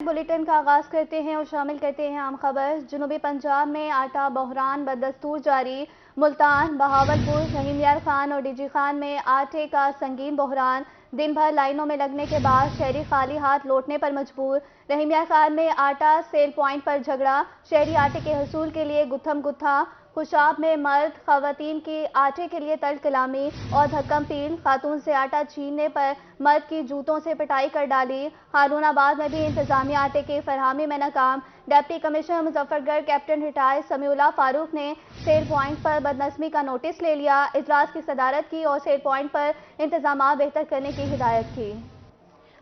Bulletin का आगाज करते हैं और शामिल करते हैं आम खबर। जनूबी पंजाब में आटा बहरान बदस्तूर जारी। मुल्तान, बहावलपुर, रहीम यार खान और डीजी खान में आटे का संगीन बहरान। दिन भर लाइनों में लगने के बाद शहरी खाली हाथ लौटने पर मजबूर। रहीम यार खान में आटा सेल पॉइंट पर झगड़ा। शहरी आटे के हसूल के लिए गुत्थम गुत्था। खुशाब में मर्द खवातीन की आटे के लिए तल्ख कलामी और धक्कम पील। खातून से आटा छीनने पर मर्द की जूतों से पिटाई कर डाली। हारूनाबाद में भी इंतजामिया आटे की फरहमी में नाकाम। Deputy commissioner Muzaffargarh captain retired Samiullah Farooq ने सेल पॉइंट पर बदनज़मी का नोटिस ले लिया। इजलास की सदारत की और सेल पॉइंट पर इंतजाम बेहतर करने की हिदायत की।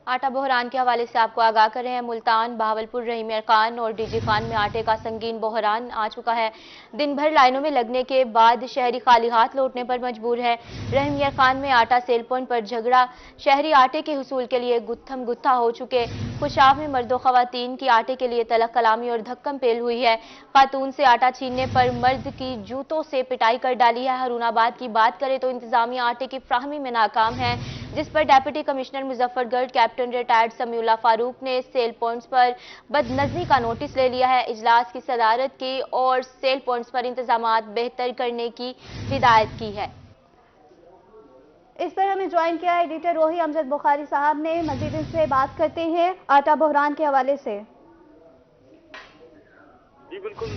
आटा बहरान के हवाले से आपको आगाह कर रहे हैं। मुल्तान, बहावलपुर, रहीम यार खान और डीजी खान में आटे का संगीन बहरान आ चुका है। दिन भर लाइनों में लगने के बाद शहरी खाली हाथ लौटने पर मजबूर है। रहीम यार खान में आटा सेल पॉइंट पर झगड़ा। शहरी आटे के हुसूल के लिए गुत्थम गुत्था हो चुके। खुशाब में मर्दों खवातीन की आटे के लिए तलख कलामी और धक्कम पेल हुई है। खातून से आटा छीनने पर मर्द की जूतों से पिटाई कर डाली है। हारूनाबाद की बात करें तो इंतजामिया आटे की फ्राहमी में नाकाम है, जिस पर deputy commissioner Muzaffargarh captain retired Samiullah Farooq ने सेल पॉइंट्स पर बदनज़मी का नोटिस ले लिया है। इजलास की सदारत की और सेल पॉइंट्स पर इंतजामात बेहतर करने की हिदायत की है। इस पर हमें ज्वाइन किया एडिटर रोही अमजद बुखारी साहब ने। मजीद इनसे बात करते हैं आटा बहरान के हवाले से। जी बिल्कुल।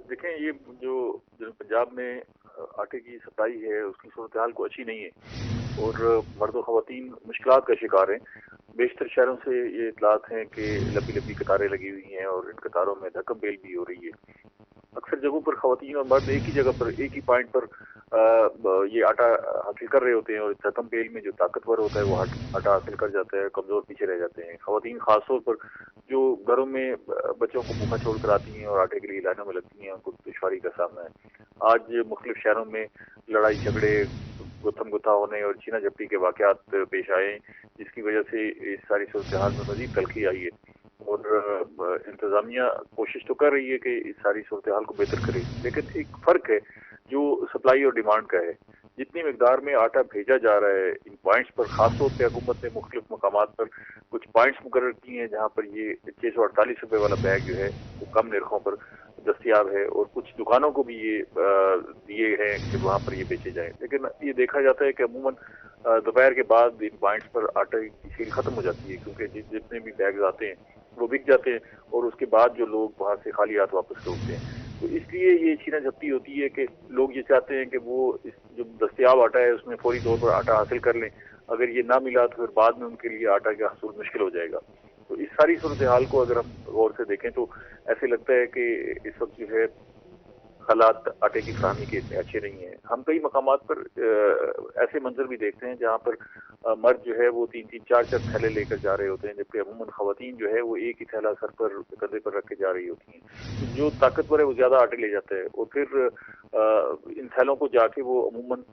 देखें, ये जो पंजाब में आटे की सप्लाई है उसकी सूरत हाल को अच्छी नहीं है और मर्द व ख़वातीन मुश्किलात का शिकार हैं। बेशतर शहरों से ये इतलात हैं कि लंबी लंबी कतारें लगी हुई हैं और इन कतारों में धक्कम बेल भी हो रही है। अक्सर जगहों पर ख़वातीन और मर्द एक ही जगह पर, एक ही पॉइंट पर ये आटा हासिल कर रहे होते हैं और धक्कम बेल में जो ताकतवर होता है वो आटा हासिल कर जाता है, कमज़ोर पीछे रह जाते हैं। ख़वातीन खासतौर पर जो घरों में बच्चों को भूखा छोड़ कर आती हैं और आटे के लिए लाइनों में लगती हैं, उनको दुश्वारी का सामना है। आज मुख्तलिफ शहरों में लड़ाई झगड़े, गुत्थम गुत्था होने और छीना झपटी के वाक़यात पेश आए, जिसकी वजह से इस सारी सूरत हाल में मज़ीद तलखी आई है और इंतज़ामिया कोशिश तो कर रही है कि इस सारी सूरत हाल को बेहतर करे, लेकिन एक फ़र्क है जो सप्लाई और डिमांड का है। जितनी मकदार में आटा भेजा जा रहा है इन पॉइंट्स पर, खासतौर पर हुकूमत ने मुख्तलिफ मकामात पर कुछ पॉइंट्स मुकर्रर किए हैं जहाँ पर ये 648 रुपये वाला बैग जो है वो कम निर्खों पर दस्तियाब है और कुछ दुकानों को भी ये दिए हैं कि वहाँ पर ये बेचे जाएं। लेकिन ये देखा जाता है कि अमूमन दोपहर के बाद इन पॉइंट्स पर आटे की सेल खत्म हो जाती है, क्योंकि जितने भी बैग्स आते हैं वो बिक जाते हैं और उसके बाद जो लोग वहाँ से खाली हाथ वापस लौटते हैं। तो इसलिए ये छीना झपटी होती है कि लोग ये चाहते हैं कि वो इस जो दस्तियाब आटा है उसमें फौरी तौर पर आटा हासिल कर लें। अगर ये ना मिला तो फिर बाद में उनके लिए आटा का हसूल मुश्किल हो जाएगा। तो इस सारी सूरत हाल को अगर हम गौर से देखें तो ऐसे लगता है कि इस वक्त जो है हालात आटे की फराहमी के इतने अच्छे नहीं हैं। हम कई मकामात पर ऐसे मंजर भी देखते हैं जहाँ पर मर्द जो है वो 3-3, 4-4 थैले लेकर जा रहे होते हैं, जबकि अमूमन ख़वातीन जो है वो एक ही थैला सर पर, कंधे पर रख के जा रही होती हैं। तो जो ताकतवर है वो ज़्यादा आटे ले जाता है और फिर इन थैलों को जाके वो अमूमन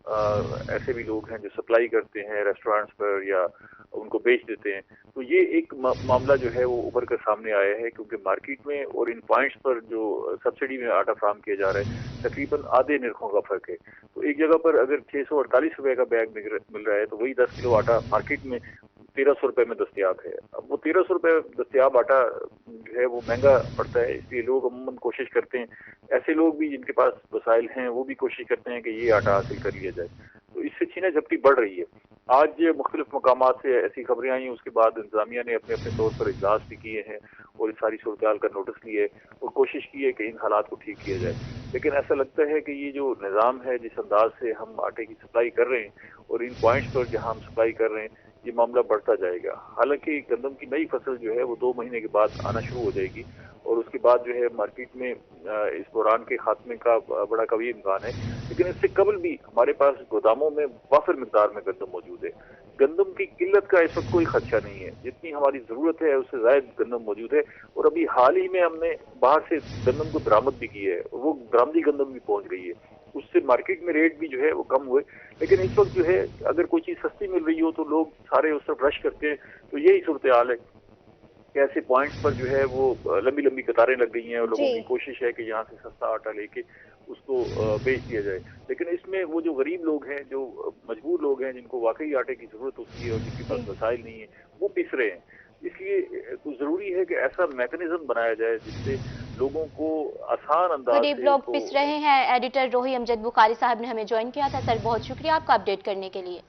ऐसे भी लोग हैं जो सप्लाई करते हैं रेस्टोरेंट्स पर या उनको बेच देते हैं। तो ये एक मामला जो है वो उभर कर सामने आया है, क्योंकि मार्केट में और इन पॉइंट्स पर जो सब्सिडी में आटा फराहम किया जा रहा है तकरीबन आधे निर्खों का फर्क है। तो एक जगह पर अगर 648 रुपए का बैग मिल रहा है तो वही 10 किलो आटा मार्केट में 1300 रुपए में दस्तियाब है। अब वो 1300 रुपए दस्तियाब आटा जो है वो महंगा पड़ता है, इसलिए लोग अमूमन कोशिश करते हैं, ऐसे लोग भी जिनके पास वसाइल हैं वो भी कोशिश करते हैं कि ये आटा हासिल कर लिया जाए। तो इससे छीना झपटी बढ़ रही है। आज मुख्तलिफ मकामात से ऐसी खबरें आई, उसके बाद इंतजामिया ने अपने अपने तौर पर इजलास भी किए हैं और इस सारी सूरत हाल का नोटिस लिए और कोशिश की है कि इन हालात को ठीक किया जाए। लेकिन ऐसा लगता है कि ये जो निज़ाम है, जिस अंदाज से हम आटे की सप्लाई कर रहे हैं और इन पॉइंट्स पर जहाँ हम सप्लाई कर रहे हैं, ये मामला बढ़ता जाएगा। हालांकि गंदम की नई फसल जो है वो 2 महीने के बाद आना शुरू हो जाएगी और उसके बाद जो है मार्केट में इस बहरान के खात्मे का बड़ा कभी इम्कान है। लेकिन इससे कबल भी हमारे पास गोदामों में वाफिर मिकदार में गंदम मौजूद है। गंदम की किल्लत का इस वक्त कोई खदशा नहीं है, जितनी हमारी जरूरत है उससे ज्यादा गंदम मौजूद है और अभी हाल ही में हमने बाहर से गंदम को बरामद भी की है, वो बरामदी गंदम भी पहुंच गई है, उससे मार्केट में रेट भी जो है वो कम हुए। लेकिन इस वक्त जो है अगर कोई चीज सस्ती मिल रही हो तो लोग सारे उस तरफ रश करते हैं। तो यही सूरत हाल है कि ऐसे पॉइंट्स पर जो है वो लंबी लंबी कतारें लग गई हैं और लोगों की कोशिश है कि यहाँ से सस्ता आटा लेके उसको बेच दिया जाए। लेकिन इसमें वो जो गरीब लोग हैं, जो मजबूर लोग हैं, जिनको वाकई आटे की जरूरत होती है और जिनके पास वसाइल नहीं है, वो पिस रहे हैं। اس لیے ضروری ہے کہ ایسا میکنزم بنایا جائے جس سے لوگوں کو آسان انداز غریب سے لوگ پس رہے ہیں. ایڈیٹر روحی امجد بخاری صاحب نے ہمیں جوائن کیا تھا. سر بہت شکریہ آپ کا اپڈیٹ کرنے کے لیے.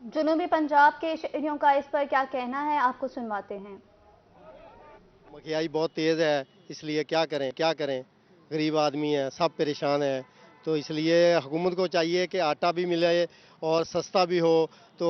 جنوبی پنجاب کے شہریوں کا اس پر کیا کہنا ہے، آپ کو سنواتے ہیں. مہنگائی بہت تیز ہے، اس لیے کیا کریں غریب آدمی ہیں، سب پریشان ہیں. تو اس لیے حکومت کو چاہیے کہ آٹا بھی ملے اور سستا بھی ہو، تو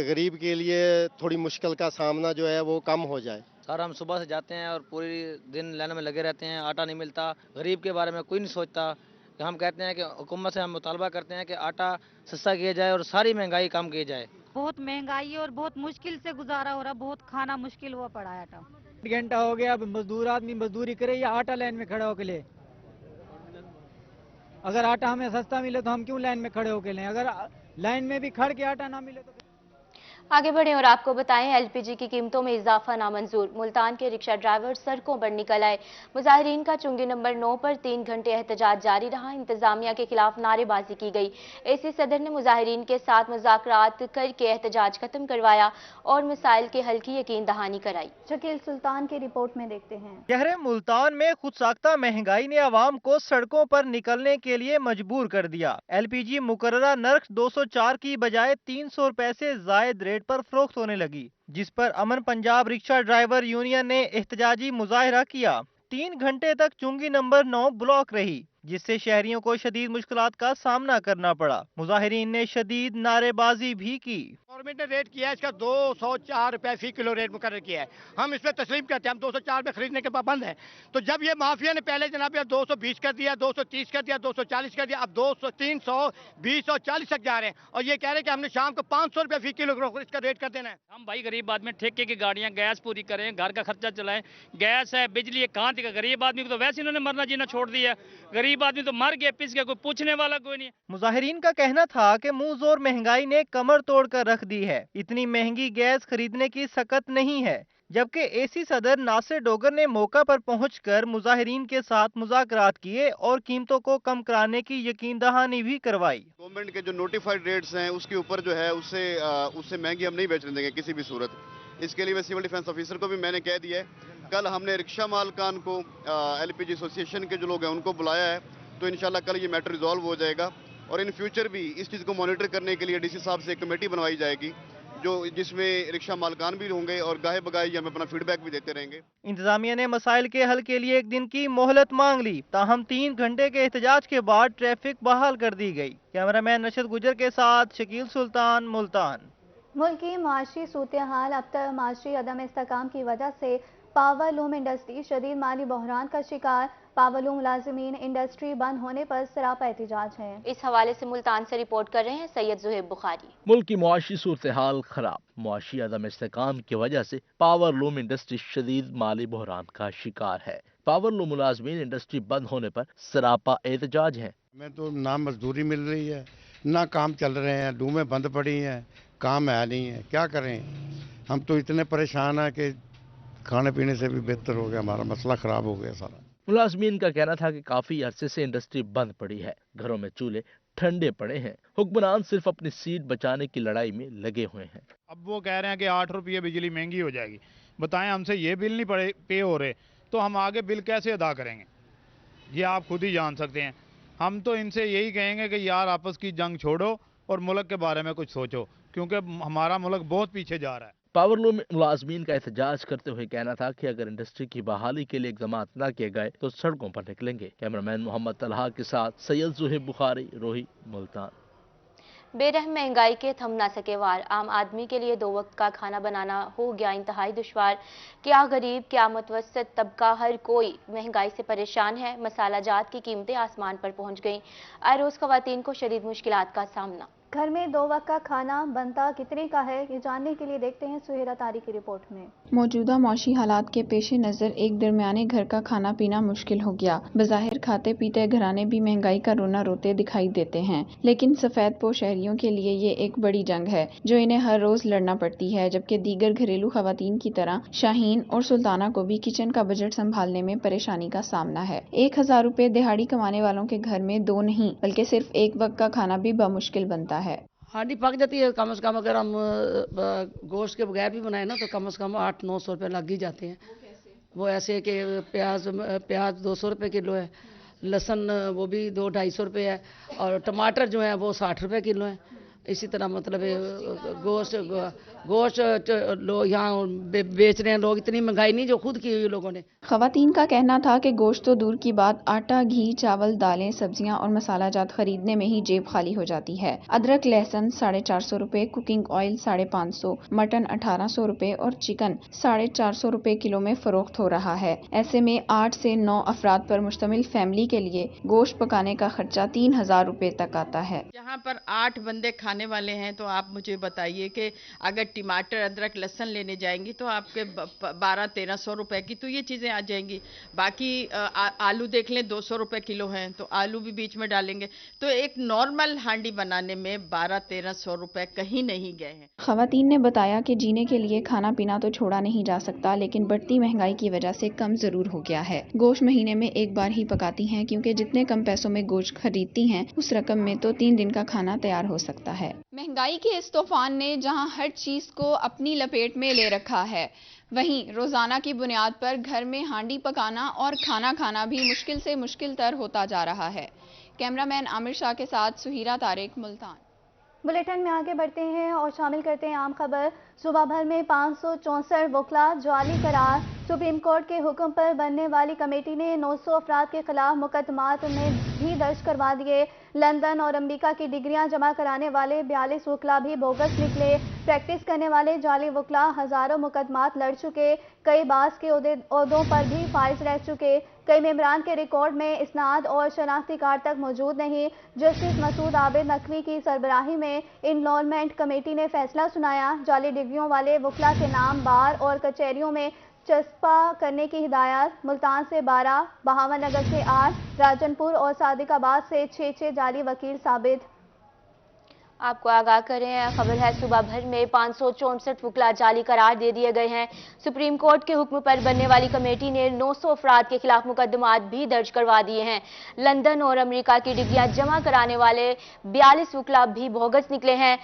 غریب کے لیے تھوڑی مشکل کا سامنا جو ہے وہ کم ہو جائے. سر ہم صبح سے جاتے ہیں اور پوری دن لائن میں لگے رہتے ہیں، آٹا نہیں ملتا. غریب کے بارے میں کوئی نہیں سوچتا. ہم کہتے ہیں کہ حکومت سے ہم مطالبہ کرتے ہیں کہ آٹا سستا کیا جائے اور ساری مہنگائی کم کی جائے. بہت مہنگائی ہے اور بہت مشکل سے گزارا ہو رہا، بہت کھانا مشکل ہوا پڑا ہے. آٹا گھنٹہ ہو گیا، اب مزدور آدمی مزدوری کرے یا آٹا لائن میں کھڑے ہو کے لے. اگر آٹا ہمیں سستا ملے تو ہم کیوں لائن میں کھڑے ہو کے لیں؟ اگر لائن میں بھی کھڑ کے آٹا نہ ملے تو آگے بڑھیں اور آپ کو بتائیں ایل پی جی کی قیمتوں میں اضافہ نامنظور. ملتان کے رکشہ ڈرائیور سڑکوں پر نکل آئے. مظاہرین کا چنگی نمبر 9 پر 3 گھنٹے احتجاج جاری رہا. انتظامیہ کے خلاف نعرے بازی کی گئی. اے سی صدر نے مظاہرین کے ساتھ مذاکرات کر کے احتجاج ختم کروایا اور مسائل کے حل کی یقین دہانی کرائی. شکیل سلطان کی رپورٹ میں دیکھتے ہیں. شہر ملتان میں خود ساختہ مہنگائی نے عوام کو سڑکوں پر نکلنے کے لیے مجبور کر دیا. ایل پی جی مقررہ نرخ 204 کی بجائے 300 روپے سے زائد ریٹ پر فروخت ہونے لگی، جس پر امن پنجاب رکشہ ڈرائیور یونین نے احتجاجی مظاہرہ کیا. 3 گھنٹے تک چنگی نمبر 9 بلاک رہی، جس سے شہریوں کو شدید مشکلات کا سامنا کرنا پڑا. مظاہرین نے شدید نعرے بازی بھی کی. گورنمنٹ نے ریٹ کیا ہے اس کا 204 روپے فی کلو ریٹ مقرر کیا ہے. ہم اس پہ تسلیم کرتے ہیں، ہم 204 میں خریدنے کے پابند ہیں. تو جب یہ مافیا نے پہلے جناب 220 کر دیا، 230 کر دیا، 240 کر دیا، اب 320 اور 40 تک جا رہے ہیں اور یہ کہہ رہے ہیں کہ ہم نے شام کو 500 روپے فی کلو اس کا ریٹ کر دینا ہے. ہم بھائی غریب آدمی ٹھیکے کی گاڑیاں گیس پوری کریں، گھر کا خرچہ چلائیں. گیس ہے، بجلی ہے، کہاں تک غریب آدمی کو تو ویسے انہوں نے مرنا جینا چھوڑ دیا. غریب آدمی تو مر گیا پس گیا، کوئی پوچھنے والا کوئی نہیں. مظاہرین کا کہنا تھا کہ منہ زور مہنگائی نے کمر توڑ کر رکھ دی ہے. اتنی مہنگی گیس خریدنے کی سکت نہیں ہے. جبکہ اے سی صدر ناصر ڈوگر نے موقع پر پہنچ کر مظاہرین کے ساتھ مذاکرات کیے اور قیمتوں کو کم کرانے کی یقین دہانی بھی کروائی. گورنمنٹ کے جو نوٹیفائڈ ریٹس ہیں اس کے اوپر جو ہے اس سے مہنگی ہم نہیں بیچنے دیں گے کسی بھی صورت. اس کے لیے سول ڈیفنس آفیسر کو بھی میں نے کہہ دیا ہے. کل ہم نے رکشہ مالکان کو ایل پی جی ایسوسی ایشن کے جو لوگ ہیں ان کو بلایا ہے، تو انشاءاللہ کل یہ میٹر ریزالو ہو جائے گا اور ان فیوچر بھی اس چیز کو مانیٹر کرنے کے لیے ڈی سی صاحب سے ایک کمیٹی بنوائی جائے گی جس میں رکشہ مالکان بھی ہوں گے اور گاہے بگاہے ہم اپنا فیڈ بیک بھی دیتے رہیں گے. انتظامیہ نے مسائل کے حل کے لیے 1 دن کی مہلت مانگ لی، تاہم 3 گھنٹے کے احتجاج کے بعد ٹریفک بحال کر دی گئی. کیمرہ مین رشد گجر کے ساتھ شکیل سلطان، ملتان. ملک کی معاشی صورتحال اب تک معاشی عدم استحکام کی وجہ سے پاور لوم انڈسٹری شدید مالی بحران کا شکار. پاور لوم ملازمین انڈسٹری بند ہونے پر سراپا احتجاج ہے. اس حوالے سے ملتان سے رپورٹ کر رہے ہیں سید زہیب بخاری. ملک کی معاشی صورتحال خراب. معاشی عدم استحکام کی وجہ سے پاور لوم انڈسٹری شدید مالی بحران کا شکار ہے. پاور لوم ملازمین انڈسٹری بند ہونے پر سراپا احتجاج ہیں. ہمیں تو نہ مزدوری مل رہی ہے، نہ کام چل رہے ہیں، ڈومیں بند پڑی ہیں، کام ہے نہیں ہے. کیا کریں؟ ہم تو اتنے پریشان ہیں کہ کھانے پینے سے بھی بہتر ہو گیا، ہمارا مسئلہ خراب ہو گیا سارا. ملازمین کا کہنا تھا کہ کافی عرصے سے انڈسٹری بند پڑی ہے، گھروں میں چولہے ٹھنڈے پڑے ہیں، حکمران صرف اپنی سیٹ بچانے کی لڑائی میں لگے ہوئے ہیں. اب وہ کہہ رہے ہیں کہ 8 روپے بجلی مہنگی ہو جائے گی. بتائیں ہم سے یہ بل نہیں پے ہو رہے تو ہم آگے بل کیسے ادا کریں گے؟ یہ آپ خود ہی جان سکتے ہیں. ہم تو ان سے یہی کہیں گے کہ یار آپس کی جنگ چھوڑو اور ملک کے بارے میں کچھ سوچو، کیونکہ ہمارا ملک بہت پیچھے جا رہا ہے. پاور لوم ملازمین کا احتجاج کرتے ہوئے کہنا تھا کہ اگر انڈسٹری کی بحالی کے لیے اقدامات نہ کیے گئے تو سڑکوں پر نکلیں گے. کیمرامین محمد طلحہ کے ساتھ سید زہیب بخاری، روہی، ملتان. بے رحم مہنگائی کے تھم نہ سکے وار. عام آدمی کے لیے 2 وقت کا کھانا بنانا ہو گیا انتہائی دشوار. کیا غریب کیا متوسط طبقہ، ہر کوئی مہنگائی سے پریشان ہے. مسالہ جات کی قیمتیں آسمان پر پہنچ گئیں. آئے روز خواتین کو شدید مشکلات کا سامنا. گھر میں 2 وقت کا کھانا بنتا کتنے کا ہے، یہ جاننے کے لیے دیکھتے ہیں سہیرہ طارق کی رپورٹ میں. موجودہ معاشی حالات کے پیش نظر ایک درمیانے گھر کا کھانا پینا مشکل ہو گیا. بظاہر کھاتے پیتے گھرانے بھی مہنگائی کا رونا روتے دکھائی دیتے ہیں، لیکن سفید پوش شہریوں کے لیے یہ ایک بڑی جنگ ہے جو انہیں ہر روز لڑنا پڑتی ہے. جبکہ دیگر گھریلو خواتین کی طرح شاہین اور سلطانہ کو بھی کچن کا بجٹ سنبھالنے میں پریشانی کا سامنا ہے. 1000 روپے دہاڑی کمانے والوں کے گھر میں 2 نہیں بلکہ صرف 1 وقت کا کھانا بھی بمشکل بنتا ہے. हांडी पक जाती है कम से कम, अगर हम गोश्त के बगैर भी बनाए ना तो कम से कम 800-900 रुपये लग ही जाते हैं। वो ऐसे कि प्याज 200 रुपये किलो है, लहसुन वो भी 200-250 रुपये है, और टमाटर जो है वो 60 रुपये किलो है। इसी तरह मतलब गोश्त लोग यहाँ बेच रहे हैं लोग, इतनी महंगाई नहीं जो खुद की हुई लोगों ने। खवातीन का कहना था कि गोश्त तो दूर की बात, आटा, घी, चावल, दालें, सब्जियां और मसाला जात खरीदने में ही जेब खाली हो जाती है। अदरक लहसुन 450 रुपये, कुकिंग ऑयल 550, मटन 1800 रुपये और चिकन 450 रुपये किलो में फरोख्त हो रहा है। ऐसे में 8 से 9 अफराद पर मुश्तमिल फैमिली के लिए गोश्त पकाने का खर्चा 3000 रुपये तक आता है। जहाँ पर 8 बंदे खाने वाले हैं तो आप मुझे बताइए कि अगर टमाटर, अदरक, लहसुन लेने जाएंगी तो आपके 1200-1300 रुपए की तो ये चीज़ें आ जाएंगी। बाकी आलू देख लें 200 रुपए किलो हैं, तो आलू भी बीच में डालेंगे, तो एक नॉर्मल हांडी बनाने में 1200-1300 रुपए कहीं नहीं गए हैं। खवातीन ने बताया कि जीने के लिए खाना पीना तो छोड़ा नहीं जा सकता, लेकिन बढ़ती महंगाई की वजह से कम जरूर हो गया है। गोश्त महीने में एक बार ही पकाती हैं, क्योंकि जितने कम पैसों में गोश्त खरीदती हैं उस रकम में तो 3 दिन का खाना तैयार हो सकता है। महंगाई के इस तूफान ने जहां हर चीज को अपनी लपेट में ले रखा है, वहीं रोजाना की बुनियाद पर घर में हांडी पकाना और खाना खाना भी मुश्किल से मुश्किल तर होता जा रहा है। कैमरामैन आमिर शाह के साथ सुहीरा तारिक, मुल्तान। बुलेटिन में आगे बढ़ते हैं और शामिल करते हैं आम खबर। सूबा भर में 564 वकला जाली करार। सुप्रीम कोर्ट के हुक्म पर बनने वाली कमेटी ने 900 अफराद के खिलाफ मुकदमात में भी दर्ज करवा दिए। लंदन और अमेरिका की डिग्रियां जमा कराने वाले 42 वकला भी बोगस निकले। प्रैक्टिस करने वाले जाली वकला हजारों मुकदमात लड़ चुके, कई बास के ओहदों पर भी फाइज रह चुके। कई मेंबरान के रिकॉर्ड में इसनाद और शनाख्ती कार्ड तक मौजूद नहीं। जस्टिस मसूद आबिद नकवी की सरबराही में इनरोलमेंट कमेटी ने फैसला सुनाया। जाली डिग्रियों वाले वकला के नाम बार और कचहरियों में चस्पा करने की हिदायत। मुल्तान से 12, बहावनगर से 8, राजनपुर और सादिकाबाद से 6 जाली वकील साबित। आपको आगाह करें, खबर है सूबा भर में 564 वकला जाली करार दे दिए गए हैं। सुप्रीम कोर्ट के हुक्म पर बनने वाली कमेटी ने 900 अफराद के खिलाफ मुकदमात भी दर्ज करवा दिए हैं। लंदन और अमेरिका की डिग्रियां जमा कराने वाले 42 वकला भी बोगस निकले हैं।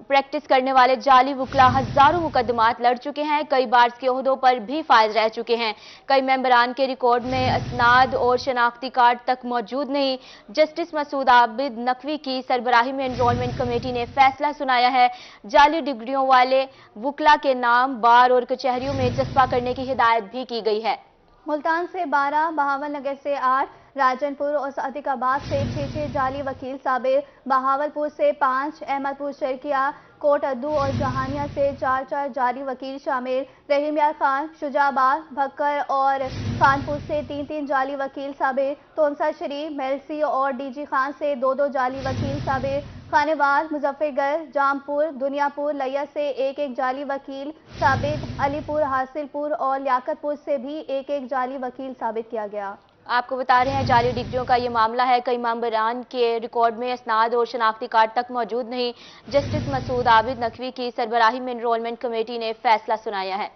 प्रैक्टिस करने वाले जाली वकला हजारों मुकदमात लड़ चुके हैं, कई बार के ओहदों पर भी फायज रह चुके हैं। कई मेंबरान के रिकॉर्ड में असनाद और शनाख्ती कार्ड तक मौजूद नहीं। जस्टिस मसूद आबिद नकवी की सरबराही में एनरोलमेंट कमेटी ने फैसला सुनाया है। जाली डिग्रियों वाले वकला के नाम बार और कचहरियों में चस्पा करने की हिदायत भी की गई है। मुल्तान से 12, बहावनगर से 8, राजनपुर और सादिकाबाद से 6 जाली वकील साबित। बहावलपुर से 5, अहमदपुर शर्किया, कोट अद्दू और जहानिया से 4 जाली वकील शामिल। रहीम यार खान, शुजाबाद, भक्कर और खानपुर से 3 जाली वकील साबित। तोनसा शरीफ, मेलसी और डीजी खान से 2 जाली वकील साबित। खानेवाल, मुजफ्फरगढ़, जामपुर, दुनियापुर, लिया से 1 जाली वकील साबित। अलीपुर, हासिलपुर और लियाकतपुर से भी 1 जाली वकील साबित किया गया। आपको बता रहे हैं, जाली डिग्रियों का ये मामला है। कई मेंबरान के रिकॉर्ड में असनाद और शनाख्ती कार्ड तक मौजूद नहीं। जस्टिस मसूद आबिद नकवी की सरबराही में एनरोलमेंट कमेटी ने फैसला सुनाया है।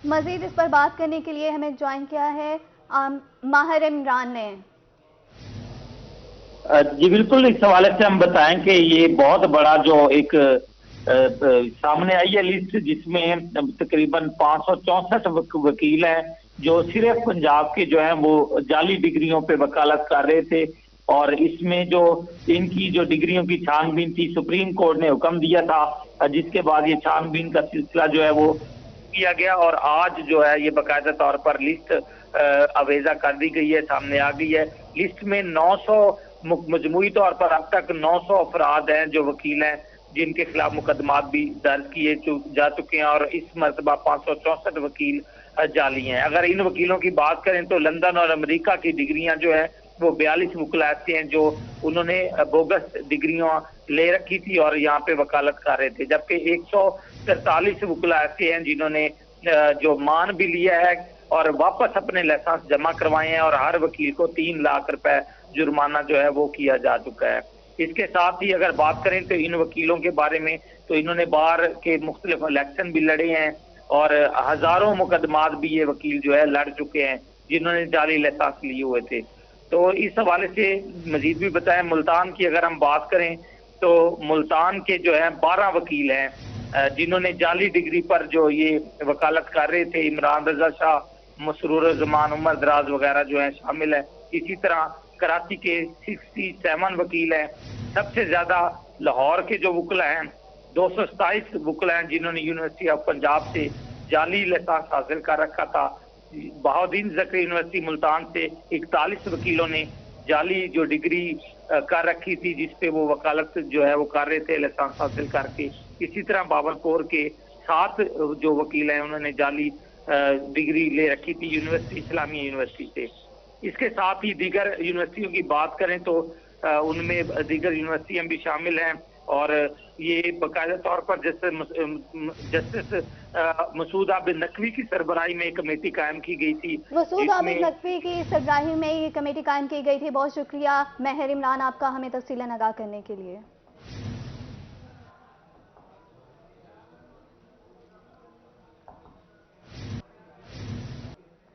मजीद इस पर बात करने के लिए हमें ज्वाइन किया है माहिर इमरान ने। जी बिल्कुल, इस हवाले से हम बताएं कि ये बहुत बड़ा जो एक सामने आई है लिस्ट, जिसमें तकरीबन 564 वकील हैं जो सिर्फ पंजाब के जो हैं वो जाली डिग्रियों पे वकालत कर रहे थे। और इसमें जो इनकी जो डिग्रियों की छानबीन थी, सुप्रीम कोर्ट ने हुक्म दिया था, जिसके बाद ये छानबीन का सिलसिला जो है वो किया गया और आज जो है ये बाकायदा तौर पर लिस्ट अवेजा कर दी गई है, सामने आ गई है। लिस्ट में 900 मजमूई तौर पर अब तक 900 अफराद हैं जो वकील हैं जिनके खिलाफ मुकदमात भी दर्ज किए जा चुके हैं और इस मरतबा 564 वकील जाली हैं। अगर इन वकीलों की बात करें तो लंदन और अमेरिका की डिग्रियां जो है वो 42 वकील ऐसे हैं जो उन्होंने बोगस डिग्रियां ले रखी थी और यहाँ पे वकालत कर रहे थे, जबकि 143 वकील ऐसे हैं जिन्होंने जो मान भी लिया है और वापस अपने लाइसेंस जमा करवाए हैं और हर वकील को 3 लाख रुपए जुर्माना जो है वो किया जा चुका है। इसके साथ ही अगर बात करें तो इन वकीलों के बारे में, तो इन्होंने बार के मुख्तलिफ इलेक्शन भी लड़े हैं और हजारों मुकदमात भी ये वकील जो है लड़ चुके हैं जिन्होंने जाली लाइसेंस लिए हुए थे। तो इस हवाले से मजीद भी बताएं, मुल्तान की अगर हम बात करें तो मुल्तान के जो है 12 वकील हैं जिन्होंने जाली डिग्री पर जो ये वकालत कर रहे थे। इमरान रजा शाह, मसरूर जमान, उमर दराज वगैरह जो है शामिल है। इसी तरह कराची के 67 वकील हैं। सबसे ज्यादा लाहौर के जो वकला हैं 227 वकला हैं जिन्होंने यूनिवर्सिटी ऑफ पंजाब से जाली लाइसेंस हासिल कर रखा था। बहाउद्दीन ज़करी यूनिवर्सिटी मुल्तान से 41 वकीलों ने जाली जो डिग्री कर रखी थी जिसपे वो वकालत जो है वो कर रहे थे लाइसेंस हासिल करके। इसी तरह बावलपुर के 7 जो वकील हैं उन्होंने जाली डिग्री ले रखी थी यूनिवर्सिटी, इस्लामी यूनिवर्सिटी से। इसके साथ ही दीगर यूनिवर्सिटियों की बात करें तो उनमें दीगर यूनिवर्सिटियां भी शामिल हैं और ये बाकायदा तौर पर जस्टिस मसूद आबिद नकवी की सरबराही में एक कमेटी कायम की गई थी। मसूद आबिद नकवी की सरबराही में ये कमेटी कायम की गई थी। बहुत शुक्रिया महर इमरान आपका हमें तफसीलन आगाह करने के लिए।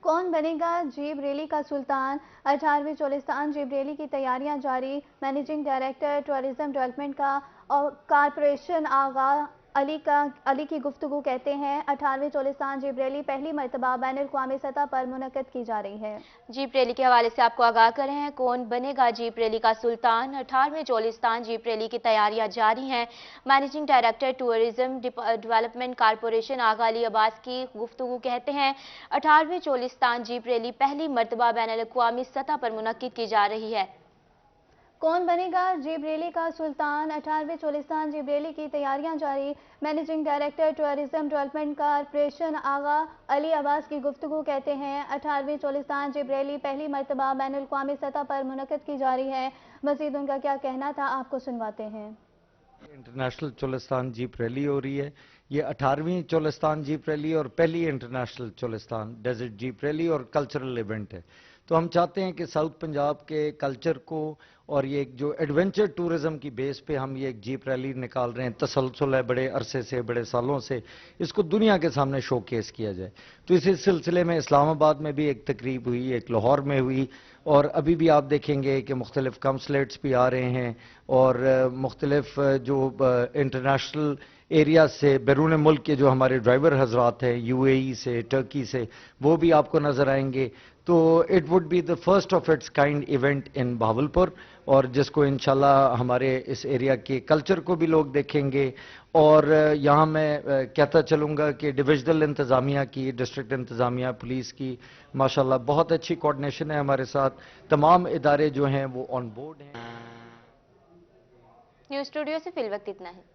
कौन बनेगा जीप रैली का सुल्तान, 18वीं चोलिस्तान जीप रैली की तैयारियां जारी। मैनेजिंग डायरेक्टर टूरिज्म डेवलपमेंट का और कारपोरेशन आगा अली की गुफ्तगू कहते हैं 18वीं चोलिस्तान जीप रैली पहली मरतबा बैनुल-अक़वामी सतह पर मुनक़्क़द की जा रही है। जीप रैली के हवाले से आपको आगाह कर रहे हैं कौन बनेगा जीप रैली का सुल्तान। 18वीं चोलिस्तान जीप रैली की तैयारियां जारी हैं। Managing director tourism development corporation Agha Ali Abbas की गुफ्तगू कहते हैं 18वीं चोलिस्तान जीप रैली पहली मरतबा बैनुल-अक़वामी सतह पर मुनक़्क़द की जा रही है। कौन बनेगा जीप रैली का सुल्तान, 18वीं चोलिस्तान जीप रैली की तैयारियां जारी। Managing director tourism development corporation Agha Ali Abbas की गुफ्तगू कहते हैं 18वीं चोलिस्तान जीप रैली पहली मरतबा बैनुल-अक़वामी सतह पर मुनक़्क़द की जा रही है। मज़ीद उनका क्या कहना था आपको सुनवाते हैं। इंटरनेशनल चोलिस्तान जीप रैली हो रही है। ये 18वीं चोलिस्तान जीप रैली और पहली international Cholistan desert jeep rally और कल्चरल इवेंट है। तो हम चाहते हैं कि साउथ पंजाब के कल्चर को और ये जो एडवेंचर टूरिज्म की बेस पे हम ये एक जीप रैली निकाल रहे हैं, तसलसल है बड़े अरसे से, बड़े सालों से, इसको दुनिया के सामने शोकेस किया जाए। तो इसी सिलसिले में इस्लामाबाद में भी एक तकरीब हुई, एक लाहौर में हुई और अभी भी आप देखेंगे कि मुख्तलिफ कमस्लेट्स भी आ रहे हैं और मुख्तलिफ जो इंटरनेशनल एरिया से बैरून मुल्क के जो हमारे ड्राइवर हजरात हैं यूएई से, टर्की से, वो भी आपको नजर आएंगे। तो it would be the first of its kind event in Bahawalpur और जिसको इंशाल्लाह हमारे इस एरिया के कल्चर को भी लोग देखेंगे। और यहाँ मैं कहता चलूँगा कि डिविजनल इंतज़ामिया की, डिस्ट्रिक्ट इंतज़ामिया, पुलिस की माशाल्लाह बहुत अच्छी कोऑर्डिनेशन है हमारे साथ। तमाम इदारे जो हैं वो ऑन बोर्ड हैं। न्यूज़ स्टूडियो से फिल वक्त इतना है।